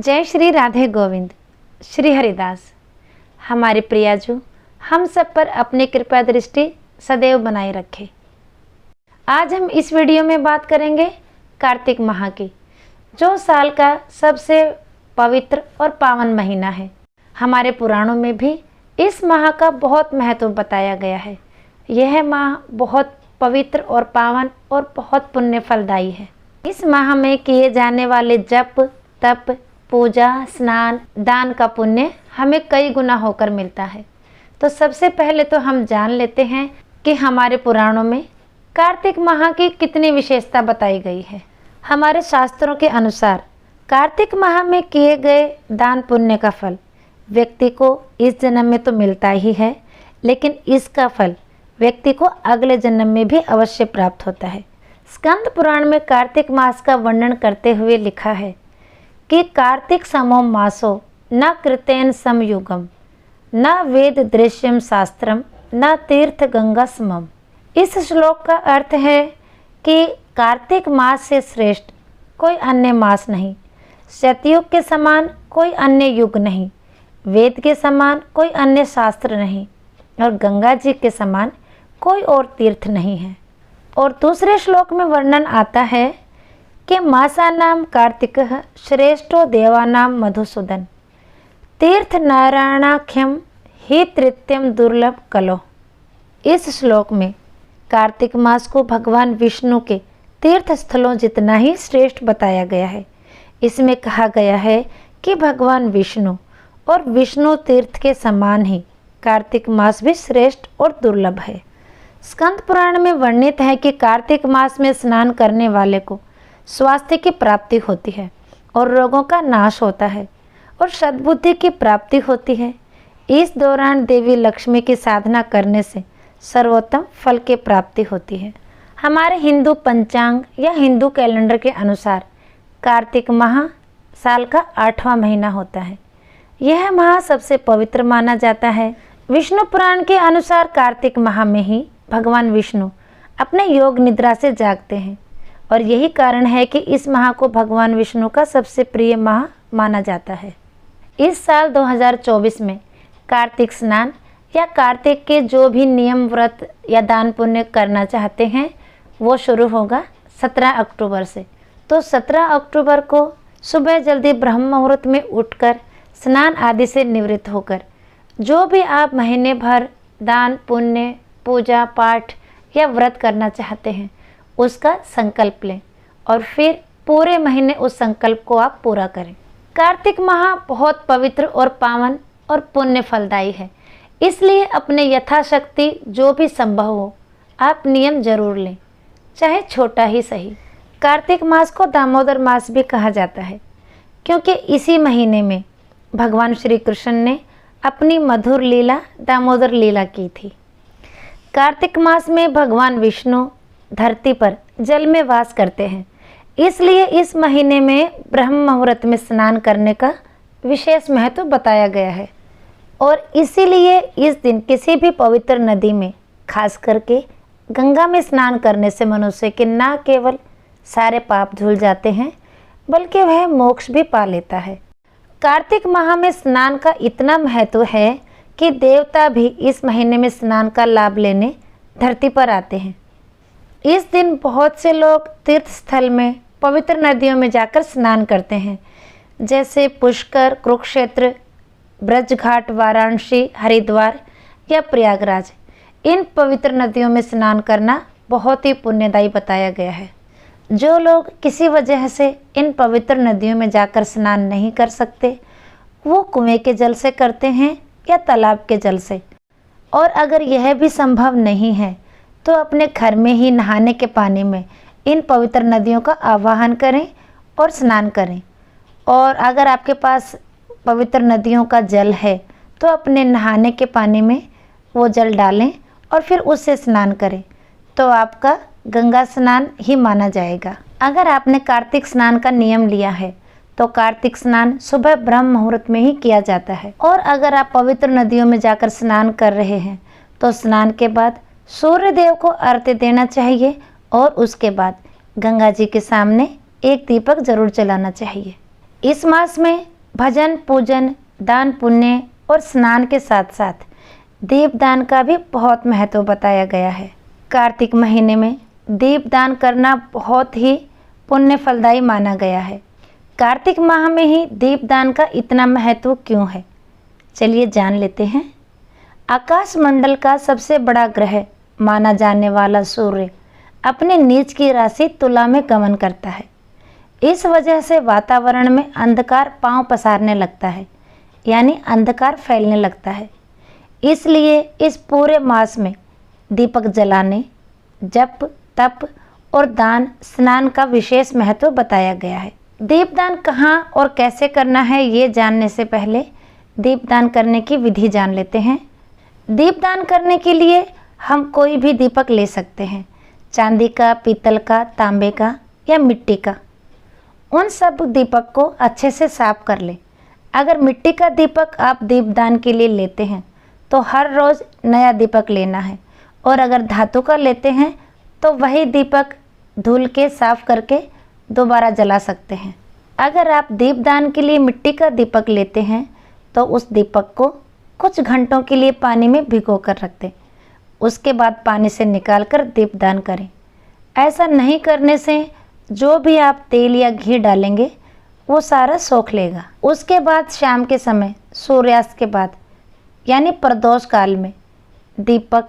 जय श्री राधे गोविंद। श्री हरिदास। हमारे प्रियाजू हम सब पर अपनी कृपा दृष्टि सदैव बनाए रखे। आज हम इस वीडियो में बात करेंगे कार्तिक माह की, जो साल का सबसे पवित्र और पावन महीना है। हमारे पुराणों में भी इस माह का बहुत महत्व बताया गया है। यह माह बहुत पवित्र और पावन और बहुत पुण्य फलदायी है। इस माह में किए जाने वाले जप, तप, पूजा, स्नान, दान का पुण्य हमें कई गुना होकर मिलता है। तो सबसे पहले तो हम जान लेते हैं कि हमारे पुराणों में कार्तिक माह की कितनी विशेषता बताई गई है। हमारे शास्त्रों के अनुसार कार्तिक माह में किए गए दान पुण्य का फल व्यक्ति को इस जन्म में तो मिलता ही है, लेकिन इसका फल व्यक्ति को अगले जन्म में भी अवश्य प्राप्त होता है। स्कंद पुराण में कार्तिक मास का वर्णन करते हुए लिखा है कि कार्तिक समो मासो न कृतेन समयुगम न वेद दृश्यम शास्त्रम न तीर्थ गंगा समम। इस श्लोक का अर्थ है कि कार्तिक मास से श्रेष्ठ कोई अन्य मास नहीं, सतयुग के समान कोई अन्य युग नहीं, वेद के समान कोई अन्य शास्त्र नहीं और गंगा जी के समान कोई और तीर्थ नहीं है। और दूसरे श्लोक में वर्णन आता है कि मासानाम कार्तिकः श्रेष्ठो देवानाम मधुसूदन तीर्थ नारायणाख्यम ही तृतीयम दुर्लभ कलो। इस श्लोक में कार्तिक मास को भगवान विष्णु के तीर्थ स्थलों जितना ही श्रेष्ठ बताया गया है। इसमें कहा गया है कि भगवान विष्णु और विष्णु तीर्थ के समान ही कार्तिक मास भी श्रेष्ठ और दुर्लभ है। स्कंद पुराण में वर्णित है कि कार्तिक मास में स्नान करने वाले को स्वास्थ्य की प्राप्ति होती है और रोगों का नाश होता है और सद्बुद्धि की प्राप्ति होती है। इस दौरान देवी लक्ष्मी की साधना करने से सर्वोत्तम फल की प्राप्ति होती है। हमारे हिंदू पंचांग या हिंदू कैलेंडर के अनुसार कार्तिक माह साल का 8वां महीना होता है। यह माह सबसे पवित्र माना जाता है। विष्णु पुराण के अनुसार कार्तिक माह में ही भगवान विष्णु अपने योग निद्रा से जागते हैं और यही कारण है कि इस माह को भगवान विष्णु का सबसे प्रिय माह माना जाता है। इस साल 2024 में कार्तिक स्नान या कार्तिक के जो भी नियम, व्रत या दान पुण्य करना चाहते हैं वो शुरू होगा 17 अक्टूबर से। तो 17 अक्टूबर को सुबह जल्दी ब्रह्म मुहूर्त में उठकर स्नान आदि से निवृत्त होकर जो भी आप महीने भर दान पुण्य, पूजा पाठ या व्रत करना चाहते हैं उसका संकल्प लें और फिर पूरे महीने उस संकल्प को आप पूरा करें। कार्तिक माह बहुत पवित्र और पावन और पुण्य फलदायी है, इसलिए अपने यथाशक्ति जो भी संभव हो आप नियम जरूर लें, चाहे छोटा ही सही। कार्तिक मास को दामोदर मास भी कहा जाता है क्योंकि इसी महीने में भगवान श्री कृष्ण ने अपनी मधुर लीला दामोदर लीला की थी। कार्तिक मास में भगवान विष्णु धरती पर जल में वास करते हैं, इसलिए इस महीने में ब्रह्म मुहूर्त में स्नान करने का विशेष महत्व बताया गया है। और इसीलिए इस दिन किसी भी पवित्र नदी में, खास करके गंगा में स्नान करने से मनुष्य के न केवल सारे पाप धुल जाते हैं बल्कि वह मोक्ष भी पा लेता है। कार्तिक माह में स्नान का इतना महत्व है कि देवता भी इस महीने में स्नान का लाभ लेने धरती पर आते हैं। इस दिन बहुत से लोग तीर्थ स्थल में पवित्र नदियों में जाकर स्नान करते हैं, जैसे पुष्कर, कुरुक्षेत्र, ब्रज घाट, वाराणसी, हरिद्वार या प्रयागराज। इन पवित्र नदियों में स्नान करना बहुत ही पुण्यदायी बताया गया है। जो लोग किसी वजह से इन पवित्र नदियों में जाकर स्नान नहीं कर सकते वो कुएं के जल से करते हैं या तालाब के जल से। और अगर यह भी संभव नहीं है तो अपने घर में ही नहाने के पानी में इन पवित्र नदियों का आवाहन करें और स्नान करें। और अगर आपके पास पवित्र नदियों का जल है तो अपने नहाने के पानी में वो जल डालें और फिर उससे स्नान करें, तो आपका गंगा स्नान ही माना जाएगा। अगर आपने कार्तिक स्नान का नियम लिया है तो कार्तिक स्नान सुबह ब्रह्म मुहूर्त में ही किया जाता है। और अगर आप पवित्र नदियों में जाकर स्नान कर रहे हैं तो स्नान के बाद सूर्य देव को अर्घ्य देना चाहिए और उसके बाद गंगा जी के सामने एक दीपक जरूर जलाना चाहिए। इस मास में भजन, पूजन, दान पुण्य और स्नान के साथ साथ दीपदान का भी बहुत महत्व बताया गया है। कार्तिक महीने में दीपदान करना बहुत ही पुण्य फलदायी माना गया है। कार्तिक माह में ही दीपदान का इतना महत्व क्यों है, चलिए जान लेते हैं। आकाश मंडल का सबसे बड़ा ग्रह माना जाने वाला सूर्य अपने नीच की राशि तुला में गमन करता है। इस वजह से वातावरण में अंधकार पांव पसारने लगता है, यानी अंधकार फैलने लगता है। इसलिए इस पूरे मास में दीपक जलाने, जप, तप और दान, स्नान का विशेष महत्व बताया गया है। दीपदान कहाँ और कैसे करना है ये जानने से पहले दीपदान करने की विधि जान लेते हैं। दीपदान करने के लिए हम कोई भी दीपक ले सकते हैं, चांदी का, पीतल का, तांबे का या मिट्टी का। उन सब दीपक को अच्छे से साफ कर ले। अगर मिट्टी का दीपक आप दीपदान के लिए लेते हैं तो हर रोज़ नया दीपक लेना है, और अगर धातु का लेते हैं तो वही दीपक धुल के साफ करके दोबारा जला सकते हैं। अगर आप दीपदान के लिए मिट्टी का दीपक लेते हैं तो उस दीपक को कुछ घंटों के लिए पानी में भिगो कर रख दें। उसके बाद पानी से निकाल कर दीपदान करें। ऐसा नहीं करने से जो भी आप तेल या घी डालेंगे वो सारा सोख लेगा। उसके बाद शाम के समय सूर्यास्त के बाद यानी प्रदोष काल में दीपक,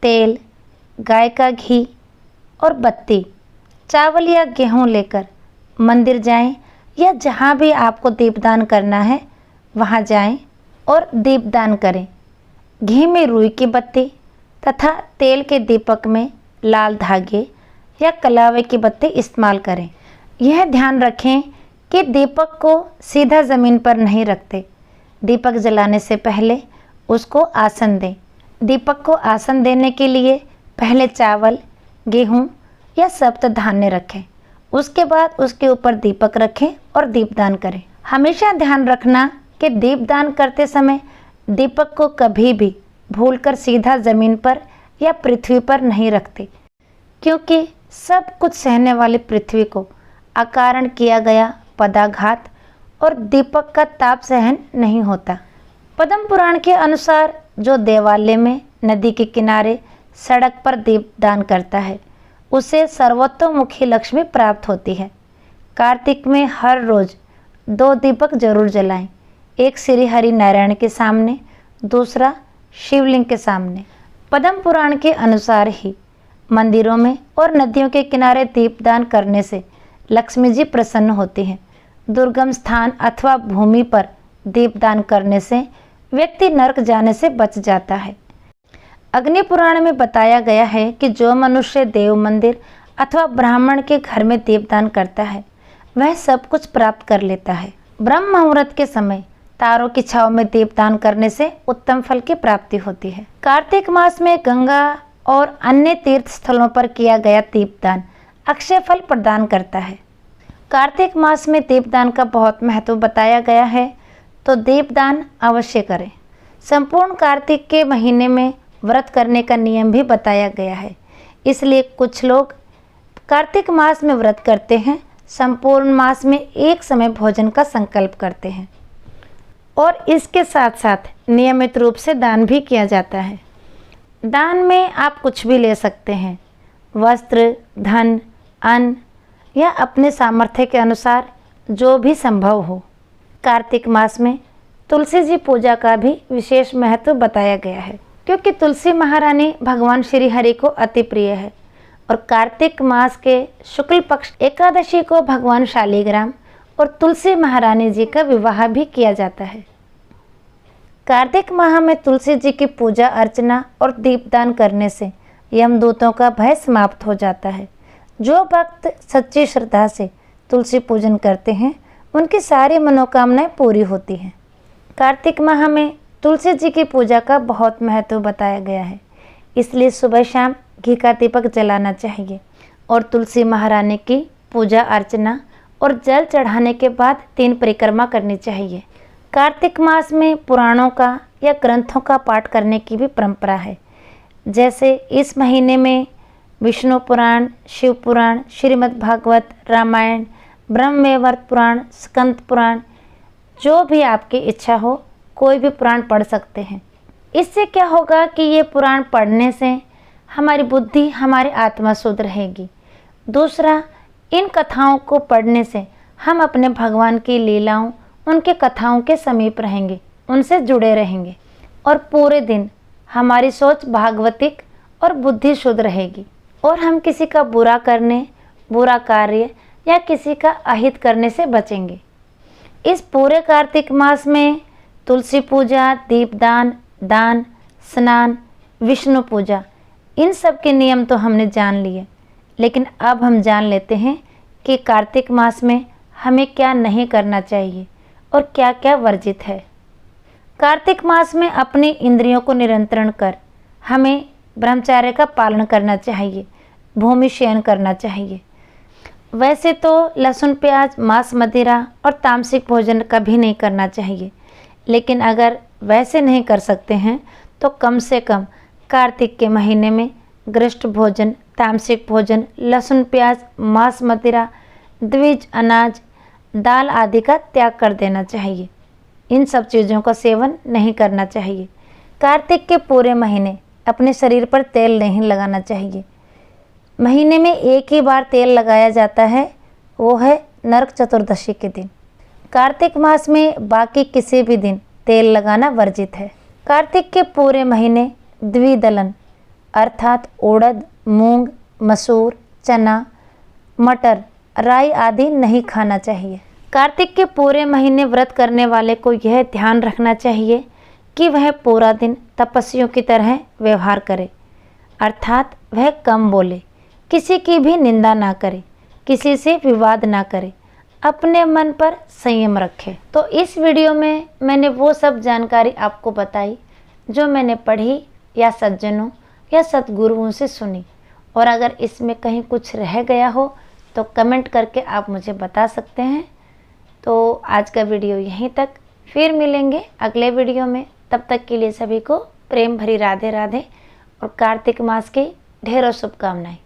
तेल, गाय का घी और बत्ती, चावल या गेहूं लेकर मंदिर जाएं या जहां भी आपको दीपदान करना है वहां जाएं और दीपदान करें। घी में रुई की बत्ती तथा तेल के दीपक में लाल धागे या कलावे की बत्ती इस्तेमाल करें। यह ध्यान रखें कि दीपक को सीधा ज़मीन पर नहीं रखते। दीपक जलाने से पहले उसको आसन दें। दीपक को आसन देने के लिए पहले चावल, गेहूं या सप्त धान्य रखें। उसके बाद उसके ऊपर दीपक रखें और दीपदान करें। हमेशा ध्यान रखना कि दीपदान करते समय दीपक को कभी भी भूलकर सीधा ज़मीन पर या पृथ्वी पर नहीं रखते, क्योंकि सब कुछ सहने वाली पृथ्वी को अकारण किया गया पदाघात और दीपक का ताप सहन नहीं होता। पद्म पुराण के अनुसार जो देवालय में, नदी के किनारे, सड़क पर दीपदान करता है उसे सर्वतोमुखी लक्ष्मी प्राप्त होती है। कार्तिक में हर रोज़ 2 दीपक जरूर जलाएं। एक श्री हरि नारायण के सामने, दूसरा शिवलिंग के सामने। पद्म पुराण के अनुसार ही मंदिरों में और नदियों के किनारे दीपदान करने से लक्ष्मी जी प्रसन्न होती हैं। दुर्गम स्थान अथवा भूमि पर दीपदान करने से व्यक्ति नरक जाने से बच जाता है। अग्नि पुराण में बताया गया है कि जो मनुष्य देव मंदिर अथवा ब्राह्मण के घर में दीपदान करता है वह सब कुछ प्राप्त कर लेता है। ब्रह्म मुहूर्त के समय तारों की छाव में दीपदान करने से उत्तम फल की प्राप्ति होती है। कार्तिक मास में गंगा और अन्य तीर्थ स्थलों पर किया गया दीपदान अक्षय फल प्रदान करता है। कार्तिक मास में दीपदान का बहुत महत्व बताया गया है, तो दीपदान अवश्य करें। संपूर्ण कार्तिक के महीने में व्रत करने का नियम भी बताया गया है, इसलिए कुछ लोग कार्तिक मास में व्रत करते हैं, संपूर्ण मास में एक समय भोजन का संकल्प करते हैं और इसके साथ साथ नियमित रूप से दान भी किया जाता है। दान में आप कुछ भी ले सकते हैं, वस्त्र, धन, अन्न या अपने सामर्थ्य के अनुसार जो भी संभव हो। कार्तिक मास में तुलसी जी पूजा का भी विशेष महत्व बताया गया है, क्योंकि तुलसी महारानी भगवान श्री हरि को अति प्रिय है और कार्तिक मास के शुक्ल पक्ष एकादशी को भगवान शालिग्राम और तुलसी महारानी जी का विवाह भी किया जाता है। कार्तिक माह में तुलसी जी की पूजा अर्चना और दीपदान करने से यमदूतों का भय समाप्त हो जाता है। जो भक्त सच्ची श्रद्धा से तुलसी पूजन करते हैं उनकी सारी मनोकामनाएं पूरी होती हैं। कार्तिक माह में तुलसी जी की पूजा का बहुत महत्व बताया गया है, इसलिए सुबह शाम घी का दीपक जलाना चाहिए और तुलसी महारानी की पूजा अर्चना और जल चढ़ाने के बाद 3 परिक्रमा करनी चाहिए। कार्तिक मास में पुराणों का या ग्रंथों का पाठ करने की भी परंपरा है। जैसे इस महीने में विष्णु पुराण, शिव पुराण, श्रीमद् भागवत, रामायण, ब्रह्मवैवर्त पुराण, स्कंद पुराण, जो भी आपकी इच्छा हो कोई भी पुराण पढ़ सकते हैं। इससे क्या होगा कि ये पुराण पढ़ने से हमारी बुद्धि, हमारी आत्मा शुद्ध रहेगी। दूसरा, इन कथाओं को पढ़ने से हम अपने भगवान की लीलाओं, उनके कथाओं के समीप रहेंगे, उनसे जुड़े रहेंगे और पूरे दिन हमारी सोच भागवतिक और बुद्धि शुद्ध रहेगी और हम किसी का बुरा करने, बुरा कार्य या किसी का अहित करने से बचेंगे। इस पूरे कार्तिक मास में तुलसी पूजा, दीपदान, दान, स्नान, विष्णु पूजा, इन सब के नियम तो हमने जान लिए, लेकिन अब हम जान लेते हैं कि कार्तिक मास में हमें क्या नहीं करना चाहिए और क्या क्या वर्जित है। कार्तिक मास में अपनी इंद्रियों को नियंत्रण कर हमें ब्रह्मचर्य का पालन करना चाहिए, भूमि शयन करना चाहिए। वैसे तो लहसुन, प्याज, मांस, मदिरा और तामसिक भोजन कभी नहीं करना चाहिए, लेकिन अगर वैसे नहीं कर सकते हैं तो कम से कम कार्तिक के महीने में गृष्ट भोजन, तामसिक भोजन, लहसुन, प्याज, मांस, मदिरा, द्विज, अनाज, दाल आदि का त्याग कर देना चाहिए। इन सब चीज़ों का सेवन नहीं करना चाहिए। कार्तिक के पूरे महीने अपने शरीर पर तेल नहीं लगाना चाहिए। महीने में एक ही बार तेल लगाया जाता है, वो है नरक चतुर्दशी के दिन। कार्तिक मास में बाकी किसी भी दिन तेल लगाना वर्जित है। कार्तिक के पूरे महीने द्विदलन अर्थात उड़द, मूंग, मसूर, चना, मटर, राई आदि नहीं खाना चाहिए। कार्तिक के पूरे महीने व्रत करने वाले को यह ध्यान रखना चाहिए कि वह पूरा दिन तपस्वियों की तरह व्यवहार करे, अर्थात वह कम बोले, किसी की भी निंदा ना करे, किसी से विवाद ना करे, अपने मन पर संयम रखे। तो इस वीडियो में मैंने वो सब जानकारी आपको बताई जो मैंने पढ़ी या सज्जनों या सद्गुरुओं से सुनी, और अगर इसमें कहीं कुछ रह गया हो तो कमेंट करके आप मुझे बता सकते हैं। तो आज का वीडियो यहीं तक, फिर मिलेंगे अगले वीडियो में। तब तक के लिए सभी को प्रेम भरी राधे राधे और कार्तिक मास की ढेरों शुभकामनाएं।